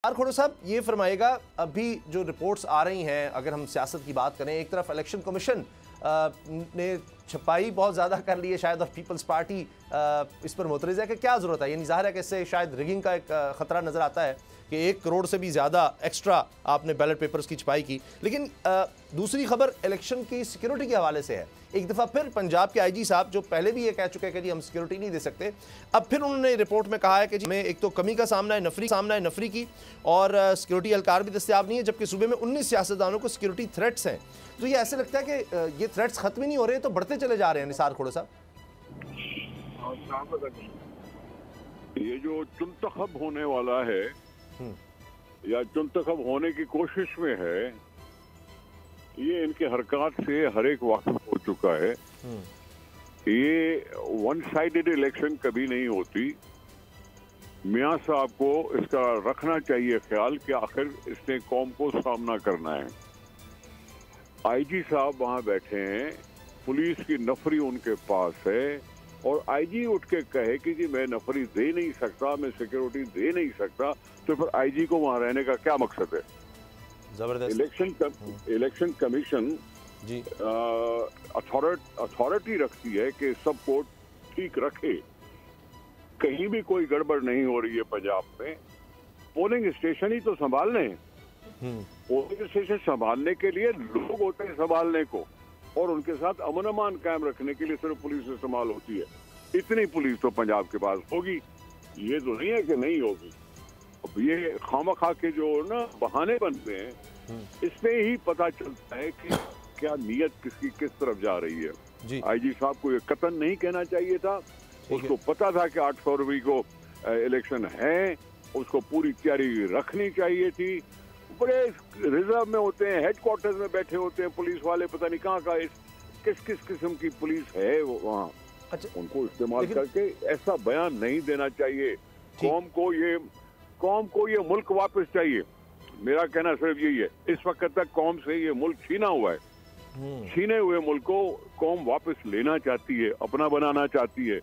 खोड़ो साहब, ये फरमाएगा, अभी जो रिपोर्ट्स आ रही हैं, अगर हम सियासत की बात करें, एक तरफ इलेक्शन कमीशन ने छपाई बहुत ज़्यादा कर ली है शायद, और पीपल्स पार्टी इस पर मुतरज़ है कि क्या ज़रूरत है। यानी ज़ाहिर है कि इससे शायद रिगिंग का एक ख़तरा नज़र आता है कि 1 करोड़ से भी ज़्यादा एक्स्ट्रा आपने बैलेट पेपर्स की छपाई की। लेकिन दूसरी खबर इलेक्शन की सिक्योरिटी के हवाले से है। एक दफ़ा फिर पंजाब के IG साहब, जो पहले भी ये कह चुके हैं कि जी हम सिक्योरिटी नहीं दे सकते, अब फिर उन्होंने रिपोर्ट में कहा है कि हमें एक तो कमी का सामना है नफरी की, और सिक्योरिटी एहलकार भी दस्तयाब नहीं है, जबकि सूबे में 19 सियासतदानों को सिक्योरिटी थ्रेट्स हैं। तो ये ऐसे लगता है कि ये थ्रेट्स खत्म ही नहीं हो रहे, तो बढ़ते चले जा रहे हैं। निसार खोड़ो साहब, ये जो चुनतखब होने वाला है या चुनतखब होने की कोशिश में है, ये इनके हरकत से हर एक वाकिफ हो चुका है। ये वन साइडेड इलेक्शन कभी नहीं होती। मियां साहब को इसका रखना चाहिए ख्याल कि आखिर इसने कौम को सामना करना है। IG साहब वहां बैठे हैं, पुलिस की नफरी उनके पास है, और IG उठ के कहे कि जी मैं नफरी दे नहीं सकता, मैं सिक्योरिटी दे नहीं सकता, तो फिर IG को वहां रहने का क्या मकसद है? जबरदस्त। इलेक्शन कमीशन जी अथॉरिटी रखती है कि सबको ठीक रखे। कहीं भी कोई गड़बड़ नहीं हो रही है पंजाब में। पोलिंग स्टेशन ही तो संभालने हैं। पोलिंग स्टेशन संभालने के लिए लोग होते हैं संभालने को, और उनके साथ अमन अमान कायम रखने के लिए सिर्फ पुलिस इस्तेमाल होती है। इतनी पुलिस तो पंजाब के पास होगी, ये तो नहीं है कि नहीं होगी। अब ये खामखा के जो ना बहाने बनते हैं, इसमें ही पता चलता है कि क्या नीयत किसकी किस तरफ जा रही है। IG साहब को ये कतन नहीं कहना चाहिए था। उसको पता था कि 8 फरवरी को इलेक्शन है, उसको पूरी तैयारी रखनी चाहिए थी। बड़े रिजर्व में होते हैं, हेडक्वार्टर्स में बैठे होते हैं पुलिस वाले, पता नहीं कहाँ का किस किस्म की पुलिस है वहाँ। अच्छा, उनको इस्तेमाल करके ऐसा बयान नहीं देना चाहिए। कौम को ये मुल्क वापस चाहिए। मेरा कहना सिर्फ यही है, इस वक्त तक कौम से ये मुल्क छीना हुआ है। छीने हुए मुल्क को कौम वापस लेना चाहती है, अपना बनाना चाहती है,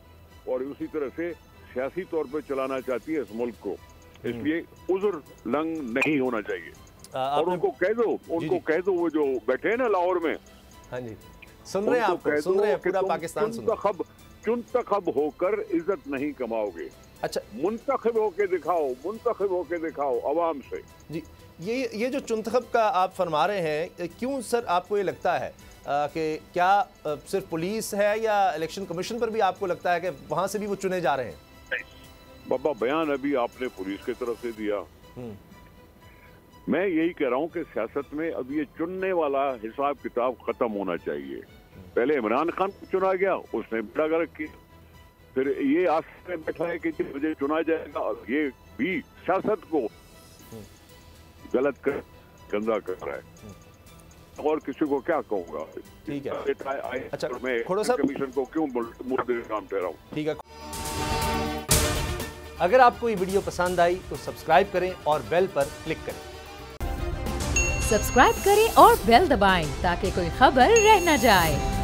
और उसी तरह से सियासी तौर पर चलाना चाहती है इस मुल्क को। इसलिए उज़्र लंग नहीं होना चाहिए। और उनको कह दो वो जो बैठे हैं ना लाहौर में, हाँ जी, सुन रहे हैं पूरा पाकिस्तान चुनतखब होकर इज्जत नहीं कमाओगे। अच्छा, मुंतखब होके दिखाओ अवाम से। जी, ये जो चुनतखब का आप फरमा रहे हैं, क्यों सर आपको ये लगता है कि क्या सिर्फ पुलिस है, या इलेक्शन कमीशन पर भी आपको लगता है कि वहां से भी वो चुने जा रहे हैं? बाबा, बयान अभी आपने पुलिस की तरफ से दिया। मैं यही कह रहा हूं कि सियासत में अब ये चुनने वाला हिसाब किताब खत्म होना चाहिए। पहले इमरान खान को चुना गया, उसने बेड़ा गर्क किया, फिर ये आस में बैठा है कि मुझे चुना जाएगा, और ये भी सियासत को गलत कर गंदा कर रहा है। और किसी को क्या कहूँगा? ठीक है। अच्छा, मैं कमीशन को क्यों मुर्दे काम ठहराऊं? ठीक है। अगर आपको ये वीडियो पसंद आई तो सब्सक्राइब करें और बेल पर क्लिक करें। सब्सक्राइब करें और बेल दबाएं ताकि कोई खबर रह न जाए।